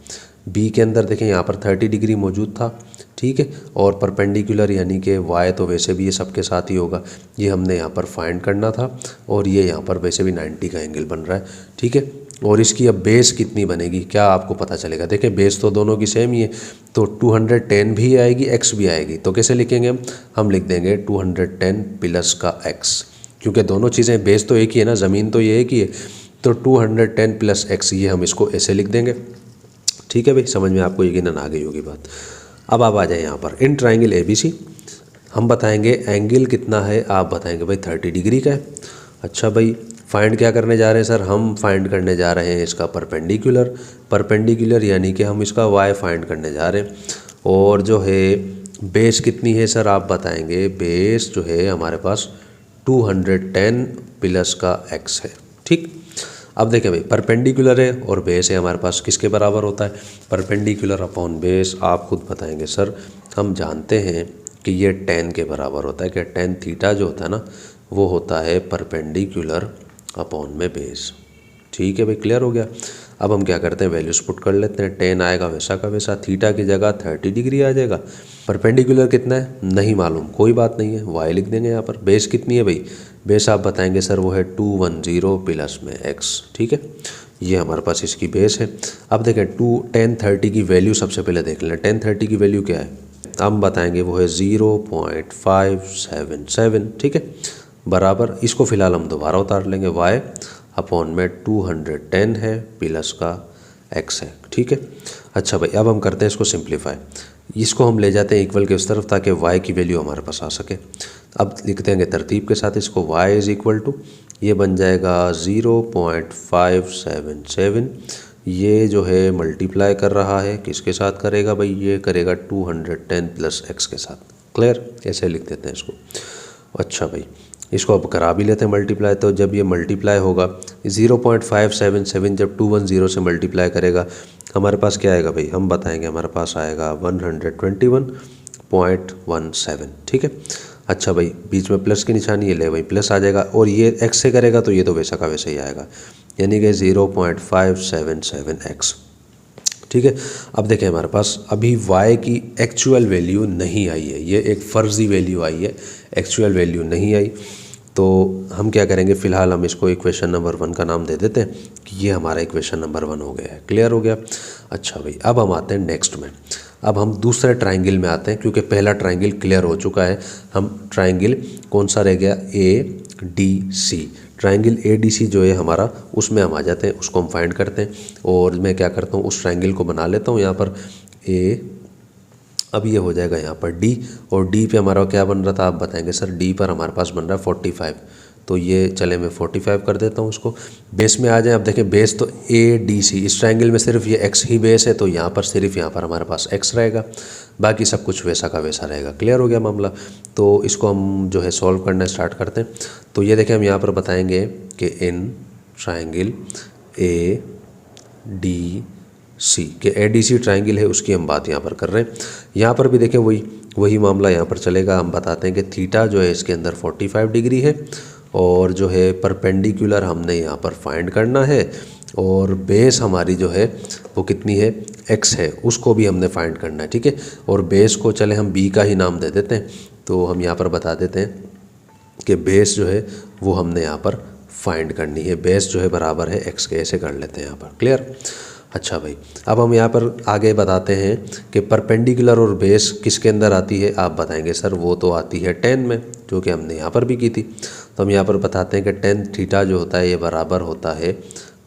बी के अंदर देखें यहाँ पर 30 डिग्री मौजूद था। ठीक है, और परपेंडिकुलर यानी कि वाई तो वैसे भी ये सबके साथ ही होगा, ये हमने यहाँ पर फाइंड करना था। और ये यहाँ पर वैसे भी 90 का एंगल बन रहा है। ठीक है, और इसकी अब बेस कितनी बनेगी क्या आपको पता चलेगा। देखें बेस तो दोनों की सेम ही है, तो 210 भी आएगी, एक्स भी आएगी। तो कैसे लिखेंगे हम लिख देंगे 210 प्लस का एक्स, क्योंकि दोनों चीज़ें बेस तो एक ही है ना, ज़मीन तो ये एक ही है। तो 210 प्लस एक्स, ये हम इसको ऐसे लिख देंगे। ठीक है भाई, समझ में आपको यकीनन आ गई होगी बात। अब आप आ जाए यहाँ पर, इन ट्राइंगल ए बी सी हम बताएंगे एंगल कितना है, आप बताएंगे भाई 30 डिग्री का है। अच्छा भाई, फाइंड क्या करने जा रहे हैं सर? हम फाइंड करने जा रहे हैं इसका परपेंडिकुलर यानी कि हम इसका वाई फाइंड करने जा रहे हैं। और जो है बेस कितनी है सर, आप बताएंगे। बेस जो है हमारे पास 210 प्लस का एक्स है। ठीक, अब देखें भाई, परपेंडिकुलर है और बेस है हमारे पास, किसके बराबर होता है? Perpendicular upon base. आप खुद बताएंगे सर, हम जानते हैं कि ये tan के बराबर होता है, कि tan थीटा जो होता है ना, वो होता है परपेंडिकुलर अपॉन में बेस। ठीक है भाई, क्लियर हो गया। अब हम क्या करते हैं, वैल्यूज पुट कर लेते हैं। tan आएगा वैसा का वैसा, थीटा की जगह 30 डिग्री आ जाएगा। परपेंडिकुलर कितना है नहीं मालूम, कोई बात नहीं है, y लिख देंगे यहाँ पर। बेस कितनी है भाई? बेस आप बताएंगे सर वो है 210 प्लस में x। ठीक है, ये हमारे पास इसकी बेस है। अब देखें tan 30 की वैल्यू सबसे पहले देख लें। tan 30 की वैल्यू क्या है हम बताएंगे, वो है 0.577। ठीक है, बराबर, इसको फिलहाल हम दोबारा उतार लेंगे, y अपॉन में 210 है प्लस का x है। ठीक है, अच्छा भाई, अब हम करते हैं इसको सिंप्लीफाई। इसको हम ले जाते हैं इक्वल के उस तरफ, ताकि y की वैल्यू हमारे पास आ सके। अब लिख देंगे तरतीब के साथ इसको, y इज़ इक्वल टू, ये बन जाएगा 0.577, ये जो है मल्टीप्लाई कर रहा है, किसके साथ करेगा भाई, ये करेगा 210 प्लस एक्स के साथ। क्लियर, ऐसे लिख देते हैं इसको। अच्छा भाई, इसको अब करा भी लेते हैं मल्टीप्लाई। तो जब ये मल्टीप्लाई होगा 0.577 जब 210 से मल्टीप्लाई करेगा हमारे पास क्या आएगा भाई, हम बताएंगे, हमारे पास आएगा 121.17। ठीक है। अच्छा भाई, बीच में प्लस की निशानी, ये ले भाई प्लस आ जाएगा, और ये एक्स से करेगा तो ये तो वैसा का वैसा ही आएगा, यानी कि 0.577x। ठीक है। अब देखें हमारे पास अभी y की एक्चुअल वैल्यू नहीं आई है, ये एक फ़र्ज़ी वैल्यू आई है, एक्चुअल वैल्यू नहीं आई। तो हम क्या करेंगे, फ़िलहाल हम इसको इक्वेशन नंबर 1 का नाम दे देते हैं कि ये हमारा इक्वेशन नंबर 1 हो गया है। क्लियर हो गया। अच्छा भाई, अब हम आते हैं नेक्स्ट में। अब हम दूसरे ट्राइंगल में आते हैं, क्योंकि पहला ट्राइंगल क्लियर हो चुका है। हम ट्राइंगल कौन सा रह गया, ADC। ट्राइंगल ADC जो है हमारा, उसमें हम आ जाते हैं, उसको हम फाइंड करते हैं। और मैं क्या करता हूँ, उस ट्राइंगल को बना लेता हूँ यहाँ पर A, अब ये हो जाएगा यहाँ पर D, और D पे हमारा क्या बन रहा था, आप बताएंगे सर। D पर हमारे पास बन रहा है 45, तो ये चले मैं 45 कर देता हूँ उसको। बेस में आ जाए, अब देखें बेस तो ADC, इस ट्राइंगल में सिर्फ ये x ही बेस है, तो यहाँ पर सिर्फ यहाँ पर हमारे पास x रहेगा, बाकी सब कुछ वैसा का वैसा रहेगा। क्लियर हो गया मामला। तो इसको हम जो है सॉल्व करना स्टार्ट करते हैं। तो ये देखें, हम यहाँ पर बताएंगे कि इन ट्राइंगल ADC के ADC ट्राइंगल है, उसकी हम बात यहाँ पर कर रहे हैं। यहाँ पर भी देखें वही मामला यहाँ पर चलेगा। हम बताते हैं कि थीटा जो है इसके अंदर 45 डिग्री है, और जो है परपेंडिकुलर हमने यहाँ पर फाइंड करना है, और बेस हमारी जो है वो कितनी है, x है, उसको भी हमने फाइंड करना है। ठीक है। और बेस को चले हम b का ही नाम दे देते हैं। तो हम यहाँ पर बता देते हैं कि बेस जो है वो हमने यहाँ पर फाइंड करनी है। बेस जो है बराबर है x के, ऐसे कर लेते हैं यहाँ पर। क्लियर। अच्छा भाई, अब हम यहाँ पर आगे बताते हैं कि परपेंडिकुलर और बेस किसके अंदर आती है, आप बताएंगे सर वो तो आती है tan में, जो कि हमने यहाँ पर भी की थी। तो हम यहाँ पर बताते हैं कि tan थीटा जो होता है ये बराबर होता है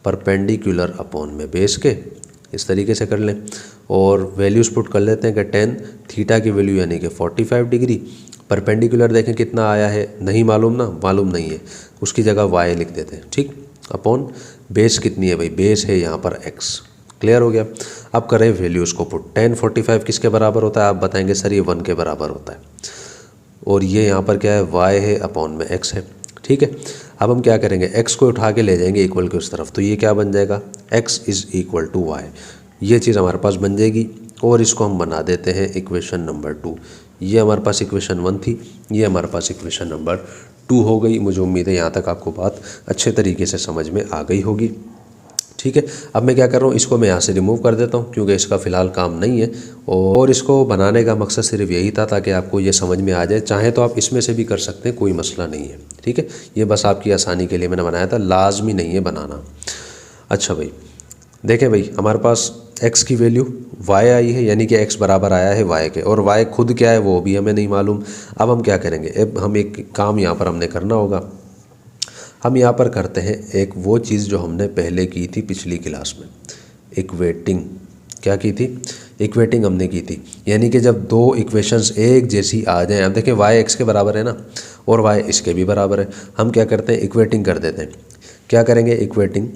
परपेंडिकुलर अपॉन में बेस के। इस तरीके से कर लें, और वैल्यूज़ पुट कर लेते हैं कि tan थीटा की वैल्यू यानी कि 45 डिग्री, परपेंडिकुलर देखें कितना आया है, नहीं मालूम ना, मालूम नहीं है, उसकी जगह y लिख देते हैं। ठीक। अपॉन बेस कितनी है भाई, बेस है यहाँ पर x। क्लियर हो गया। अब करें वैल्यूज़ को पुट। tan 45 किसके बराबर होता है, आप बताएंगे सर ये 1 के बराबर होता है, और ये यहाँ पर क्या है, y है अपॉन में x है। ठीक है। अब हम क्या करेंगे, x को उठा के ले जाएंगे इक्वल के उस तरफ, तो ये क्या बन जाएगा, x is equal to y। ये चीज़ हमारे पास बन जाएगी, और इसको हम बना देते हैं इक्वेशन नंबर 2। ये हमारे पास इक्वेशन 1 थी, ये हमारे पास इक्वेशन नंबर 2 हो गई। मुझे उम्मीद है यहाँ तक आपको बात अच्छे तरीके से समझ में आ गई होगी। ठीक है। अब मैं क्या कर रहा हूँ, इसको मैं यहाँ से रिमूव कर देता हूँ, क्योंकि इसका फ़िलहाल काम नहीं है, और इसको बनाने का मकसद सिर्फ यही था ताकि आपको ये समझ में आ जाए। चाहे तो आप इसमें से भी कर सकते हैं, कोई मसला नहीं है। ठीक है। ये बस आपकी आसानी के लिए मैंने बनाया था, लाजमी नहीं है बनाना। अच्छा भाई, देखें भाई, हमारे पास x की वैल्यू y आई है, यानी कि x बराबर आया है y के, और y खुद क्या है वो भी हमें नहीं मालूम। अब हम क्या करेंगे, अब हम एक काम यहाँ पर हमने करना होगा। हम यहाँ पर करते हैं एक वो चीज़ जो हमने पहले की थी पिछली क्लास में, इक्वेटिंग। क्या की थी, इक्वेटिंग हमने की थी, यानी कि जब दो इक्वेशंस एक जैसी आ जाएं। अब देखें y x के बराबर है ना, और y इसके भी बराबर है, हम क्या करते हैं, इक्वेटिंग कर देते हैं। क्या करेंगे, इक्वेटिंग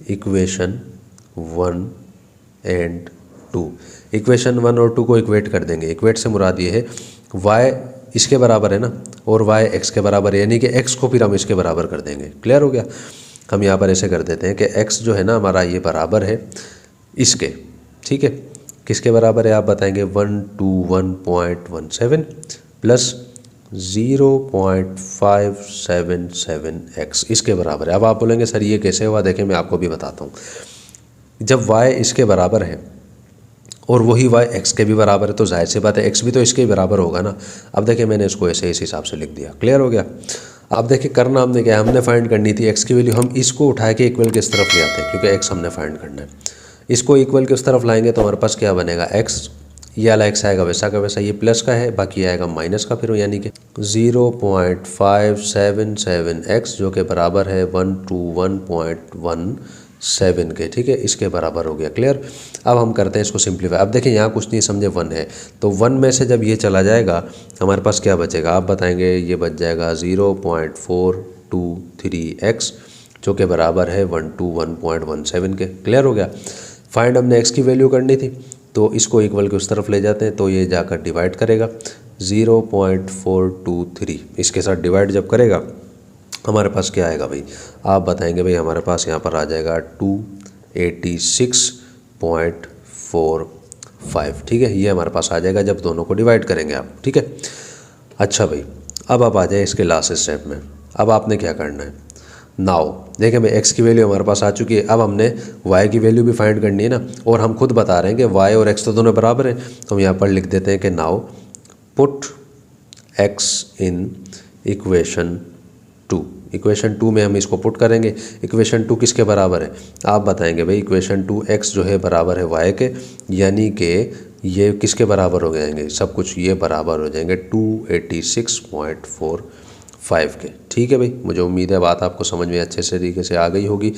इक्वेशन 1 एंड 2, इक्वेशन 1 और 2 को इक्वेट कर देंगे। इक्वेट से मुराद ये है y इसके बराबर है ना, और y x के बराबर है, यानी कि x को फिर हम इसके बराबर कर देंगे। क्लियर हो गया। हम यहाँ पर ऐसे कर देते हैं कि x जो है ना हमारा, ये बराबर है इसके। ठीक है। किसके बराबर है, आप बताएंगे, 121.17 प्लस 0.577x इसके बराबर है। अब आप बोलेंगे सर ये कैसे हुआ, देखें मैं आपको भी बताता हूँ। जब y इसके बराबर है और वही y x के भी बराबर है, तो जाहिर सी बात है x भी तो इसके बराबर होगा ना। अब देखिए मैंने इसको ऐसे इस हिसाब से लिख दिया। क्लियर हो गया। अब देखिए करना हमने क्या, हमने फाइंड करनी थी x की वैल्यू, हम इसको उठा के इक्वल के इस तरफ ले आते हैं, क्योंकि x हमने फाइंड करना है। इसको इक्वल के उस तरफ लाएंगे तो हमारे पास क्या बनेगा, x, ये वाला x आएगा वैसा का वैसा, ये प्लस का है, बाकी आएगा माइनस का, फिर यानी कि 0.577x जो कि बराबर है 121.17 के। ठीक है, इसके बराबर हो गया। क्लियर। अब हम करते हैं इसको सिंप्लीफाई। अब देखिए यहाँ कुछ नहीं समझे, 1 है, तो 1 में से जब ये चला जाएगा हमारे पास क्या बचेगा, आप बताएंगे, ये बच जाएगा 0.423x जो कि बराबर है 121.17 के। क्लियर हो गया। फाइंड हमने x की वैल्यू करनी थी, तो इसको इक्वल के उस तरफ ले जाते हैं तो ये जाकर डिवाइड करेगा 0.423। इसके साथ डिवाइड जब करेगा हमारे पास क्या आएगा भाई, आप बताएंगे भाई, हमारे पास यहाँ पर आ जाएगा 286.45। ठीक है, ये हमारे पास आ जाएगा जब दोनों को डिवाइड करेंगे आप। ठीक है, अच्छा भाई अब आप आ जाए इसके लास्ट स्टेप में। अब आपने क्या करना है, नाउ देखें भाई x की वैल्यू हमारे पास आ चुकी है, अब हमने y की वैल्यू भी फाइंड करनी है ना, और हम खुद बता रहे हैं कि y और x तो दोनों बराबर हैं, तो हम यहाँ पर लिख देते हैं कि now put x in equation 2। Equation 2 में हम इसको पुट करेंगे। इक्वेशन 2 किसके बराबर है, आप बताएंगे भाई, इक्वेशन 2 x जो है बराबर है y के, यानी कि ये किसके बराबर हो जाएंगे, सब कुछ ये बराबर हो जाएंगे 286.45 के। ठीक है भाई, मुझे उम्मीद है बात आपको समझ में अच्छे से तरीके से आ गई होगी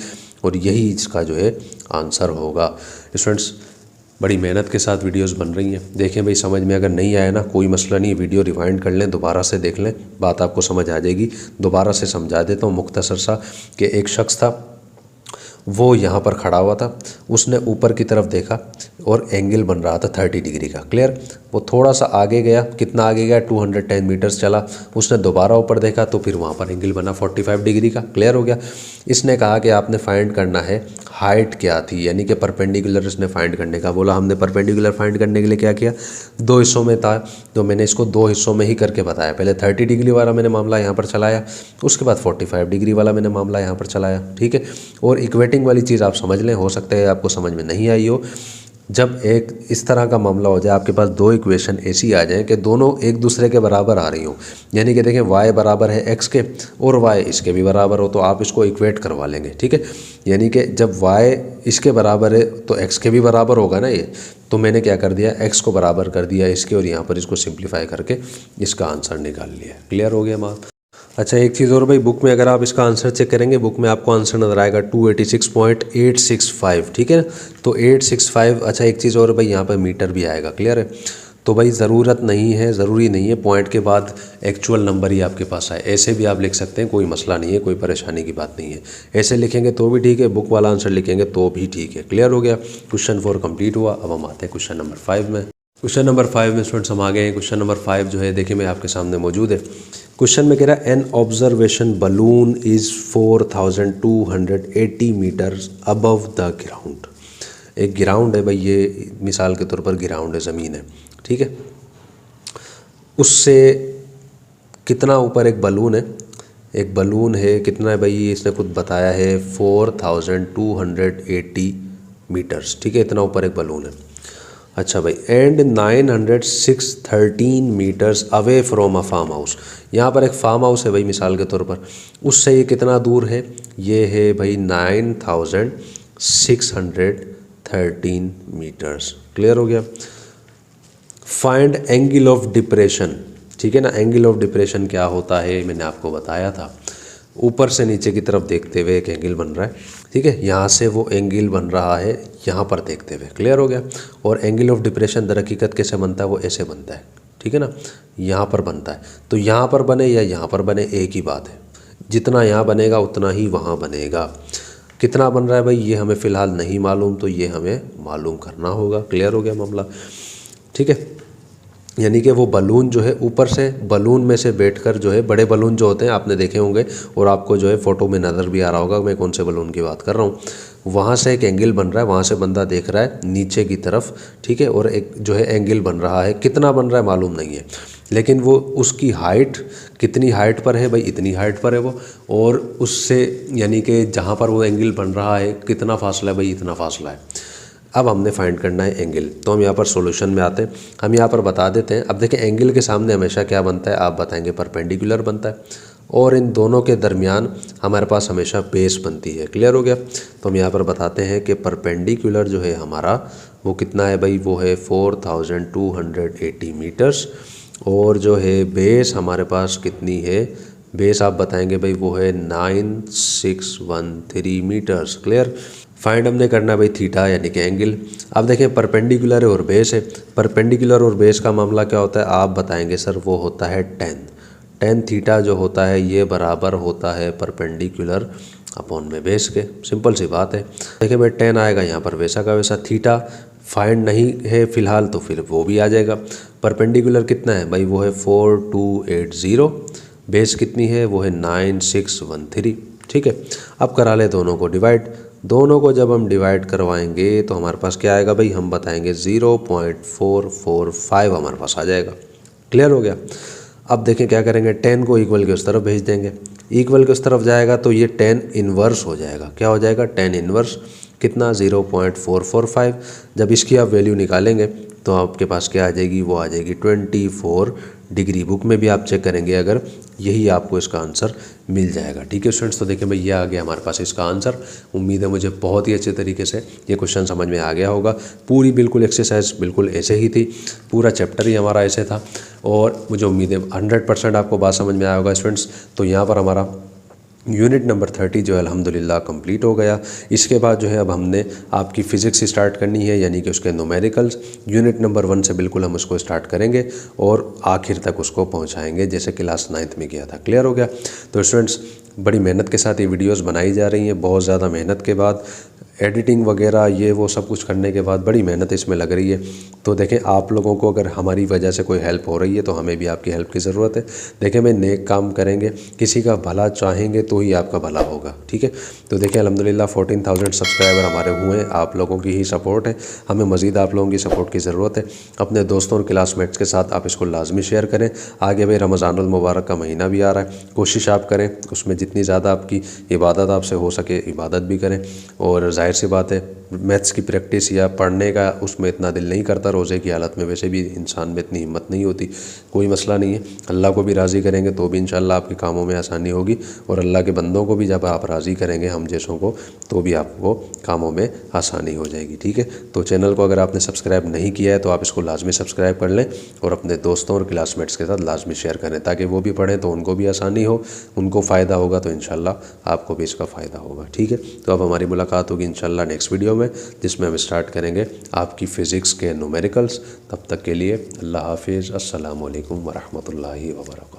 और यही इसका जो है आंसर होगा। स्टूडेंट्स बड़ी मेहनत के साथ वीडियोस बन रही हैं, देखें भाई, समझ में अगर नहीं आया ना कोई मसला नहीं, वीडियो रिवाइंड कर लें, दोबारा से देख लें, बात आपको समझ आ जाएगी। दोबारा से समझा देता हूँ मुख्तसर सा कि एक शख्स था, वो यहाँ पर खड़ा हुआ था, उसने ऊपर की तरफ देखा और एंगल बन रहा था 30 डिग्री का। क्लियर, वो थोड़ा सा आगे गया, कितना आगे गया, 210 मीटर्स चला, उसने दोबारा ऊपर देखा तो फिर वहाँ पर एंगल बना 45 डिग्री का। क्लियर हो गया। इसने कहा कि आपने फाइंड करना है हाइट क्या थी, यानी कि परपेंडिकुलर इसने फाइंड करने का बोला। हमने परपेंडिकुलर फाइंड करने के लिए क्या किया, 2 हिस्सों में था, तो मैंने इसको 2 हिस्सों में ही करके बताया। पहले 30 डिग्री वाला मैंने मामला यहाँ पर चलाया, उसके बाद 45 डिग्री वाला मैंने मामला यहाँ पर चलाया। ठीक है, और इक्वेटिंग वाली चीज़ आप समझ लें, हो सकता है आपको समझ में नहीं आई हो। जब एक इस तरह का मामला हो जाए, आपके पास 2 इक्वेशन ऐसी आ जाएं कि दोनों एक दूसरे के बराबर आ रही हो, यानी कि देखें y बराबर है x के और y इसके भी बराबर हो, तो आप इसको इक्वेट करवा लेंगे। ठीक है, यानी कि जब y इसके बराबर है तो x के भी बराबर होगा ना ये, तो मैंने क्या कर दिया, x को बराबर कर दिया इसके, और यहाँ पर इसको सिंप्लीफाई करके इसका आंसर निकाल लिया। क्लियर हो गया बात। अच्छा एक चीज़ और भाई, बुक में अगर आप इसका आंसर चेक करेंगे, बुक में आपको आंसर नज़र आएगा 286.865। ठीक है ना, तो 865। अच्छा एक चीज़ और भाई, यहाँ पर मीटर भी आएगा। क्लियर है, तो भाई ज़रूरत नहीं है, ज़रूरी नहीं है पॉइंट के बाद एक्चुअल नंबर ही आपके पास आए, ऐसे भी आप लिख सकते हैं, कोई मसला नहीं है, कोई परेशानी की बात नहीं है। ऐसे लिखेंगे तो भी ठीक है, बुक वाला आंसर लिखेंगे तो भी ठीक है। क्लियर हो गया, क्वेश्चन 4 कंप्लीट हुआ। अब हम आते हैं क्वेश्चन नंबर 5 में। क्वेश्चन नंबर 5 में स्टूडेंट्स हम आ गए हैं। क्वेश्चन नंबर 5 जो है देखिए मैं आपके सामने मौजूद है। क्वेश्चन में कह रहा है an observation balloon is 4280 metres above the ground. एक ग्राउंड है भाई, ये मिसाल के तौर पर ग्राउंड है, ज़मीन है। ठीक है, उससे कितना ऊपर एक बलून है, एक बलून है, कितना है भाई, इसने खुद बताया है 4280 मीटर्स। ठीक है, इतना ऊपर एक बलून है। अच्छा भाई, and 906.13 metres away from a farmhouse. यहाँ पर एक फार्म हाउस है भाई मिसाल के तौर पर, उससे ये कितना दूर है, ये है भाई 9613 मीटर्स। क्लियर हो गया। Find angle of depression. ठीक है ना, एंगल ऑफ डिप्रेशन क्या होता है मैंने आपको बताया था, ऊपर से नीचे की तरफ देखते हुए एक एंगल बन रहा है। ठीक है, यहाँ से वो एंगल बन रहा है यहाँ पर देखते हुए। क्लियर हो गया। और एंगल ऑफ डिप्रेशन दर हकीकत कैसे बनता है, वो ऐसे बनता है। ठीक है ना, यहाँ पर बनता है, तो यहाँ पर बने या यहाँ पर बने एक ही बात है, जितना यहाँ बनेगा उतना ही वहाँ बनेगा। कितना बन रहा है भाई, ये हमें फ़िलहाल नहीं मालूम, तो ये हमें मालूम करना होगा। क्लियर हो गया मामला। ठीक है, यानी कि वो बलून जो है ऊपर से, बलून में से बैठकर जो है, बड़े बलून जो होते हैं आपने देखे होंगे और आपको जो है फ़ोटो में नज़र भी आ रहा होगा मैं कौन से बलून की बात कर रहा हूँ, वहाँ से एक एंगल बन रहा है, वहाँ से बंदा देख रहा है नीचे की तरफ। ठीक है, और एक जो है एंगल बन रहा है, कितना बन रहा है मालूम नहीं है, लेकिन वो उसकी हाइट कितनी हाइट पर है भाई, इतनी हाइट पर है वो, और उससे यानी कि जहाँ पर वो एंगल बन रहा है कितना फासला है भाई, इतना फासला है। अब हमने फाइंड करना है एंगल, तो हम यहाँ पर सॉल्यूशन में आते हैं, हम यहाँ पर बता देते हैं। अब देखें एंगल के सामने हमेशा क्या बनता है, आप बताएंगे परपेंडिकुलर बनता है, और इन दोनों के दरमियान हमारे पास हमेशा बेस बनती है। क्लियर हो गया। तो हम यहाँ पर बताते हैं कि परपेंडिकुलर जो है हमारा वो कितना है भाई, वो है 4280 मीटर्स, और जो है बेस हमारे पास कितनी है, बेस आप बताएंगे भाई वो है 9613 मीटर्स। क्लियर। फाइंड हमने करना है भाई थीटा यानी कि एंगल। अब देखें परपेंडिकुलर है और बेस है, परपेंडिकुलर और बेस का मामला क्या होता है आप बताएंगे सर, वो होता है tan थीटा जो होता है ये बराबर होता है परपेंडिकुलर अपॉन में बेस के, सिंपल सी बात है। देखिए भाई tan आएगा यहाँ पर वैसा का वैसा, थीटा फाइंड नहीं है फ़िलहाल तो फिर वो भी आ जाएगा। परपेंडिकुलर कितना है भाई, वो है 4280, बेस कितनी है वो है 9613, ठीक है। अब करा ले दोनों को डिवाइड, दोनों को जब हम डिवाइड करवाएंगे तो हमारे पास क्या आएगा भाई, हम बताएंगे 0.445 हमारे पास आ जाएगा। क्लियर हो गया। अब देखें क्या करेंगे, 10 को इक्वल के उस तरफ भेज देंगे, इक्वल के उस तरफ जाएगा तो ये 10 इन्वर्स हो जाएगा। क्या हो जाएगा, 10 इन्वर्स कितना 0.445। जब इसकी आप वैल्यू निकालेंगे तो आपके पास क्या आ जाएगी, वो आ जाएगी 24 डिग्री। बुक में भी आप चेक करेंगे अगर, यही आपको इसका आंसर मिल जाएगा। ठीक है स्टूडेंट्स, तो देखिए भाई ये आ गया हमारे पास इसका आंसर। उम्मीद है मुझे बहुत ही अच्छे तरीके से ये क्वेश्चन समझ में आ गया होगा। पूरी बिल्कुल एक्सरसाइज बिल्कुल ऐसे ही थी, पूरा चैप्टर ही हमारा ऐसे था और मुझे उम्मीद है 100% आपको बात समझ में आया होगा स्टूडेंट्स। तो यहाँ पर हमारा यूनिट नंबर 30 जो है अल्हम्दुलिल्लाह कंप्लीट हो गया। इसके बाद जो है अब हमने आपकी फ़िज़िक्स स्टार्ट करनी है, यानी कि उसके न्यूमेरिकल्स। यूनिट नंबर 1 से बिल्कुल हम उसको स्टार्ट करेंगे और आखिर तक उसको पहुंचाएंगे जैसे क्लास 9th में किया था। क्लियर हो गया। तो स्टूडेंट्स बड़ी मेहनत के साथ ये वीडियोस बनाई जा रही हैं, बहुत ज़्यादा मेहनत के बाद, एडिटिंग वगैरह ये वो सब कुछ करने के बाद बड़ी मेहनत इसमें लग रही है। तो देखें आप लोगों को अगर हमारी वजह से कोई हेल्प हो रही है तो हमें भी आपकी हेल्प की ज़रूरत है। देखें मैं नेक काम करेंगे, किसी का भला चाहेंगे तो ही आपका भला होगा। ठीक है, तो देखें अल्हम्दुलिल्लाह 14,000 सब्सक्राइबर हमारे हुए हैं, आप लोगों की ही सपोर्ट है, हमें मज़ीद आप लोगों की सपोर्ट की ज़रूरत है। अपने दोस्तों और क्लासमेट्स के साथ आप इसको लाजमी शेयर करें। आगे भाई रमज़ानुल मुबारक का महीना भी आ रहा है, कोशिश आप करें उसमें जितनी ज़्यादा आपकी इबादत आपसे हो सके इबादत भी करें। और जाहिर सी बात है मैथ्स की प्रैक्टिस या पढ़ने का उसमें इतना दिल नहीं करता रोज़े की हालत में, वैसे भी इंसान में इतनी हिम्मत नहीं होती, कोई मसला नहीं है। अल्लाह को भी राज़ी करेंगे तो भी इंशाअल्लाह आपके कामों में आसानी होगी, और अल्लाह के बंदों को भी जब आप राज़ी करेंगे हम जैसों को, तो भी आपको कामों में आसानी हो जाएगी। ठीक है, तो चैनल को अगर आपने सब्सक्राइब नहीं किया है तो आप इसको लाजमी सब्सक्राइब कर लें और अपने दोस्तों और क्लासमेट्स के साथ लाजमी शेयर करें ताकि वो भी पढ़ें तो उनको भी आसानी हो, उनको फ़ायदा होगा तो इंशाअल्लाह आपको भी इसका फ़ायदा होगा। ठीक है, तो अब हमारी मुलाकात होगी इंशाअल्लाह नेक्स्ट वीडियो में, जिसमें हम स्टार्ट करेंगे आपकी फ़िज़िक्स के न्यूमेरिकल्स। तब तक के लिए अल्लाह हाफिज़, अस्सलामु अलैकुम व रहमतुल्लाहि व बरकातहू।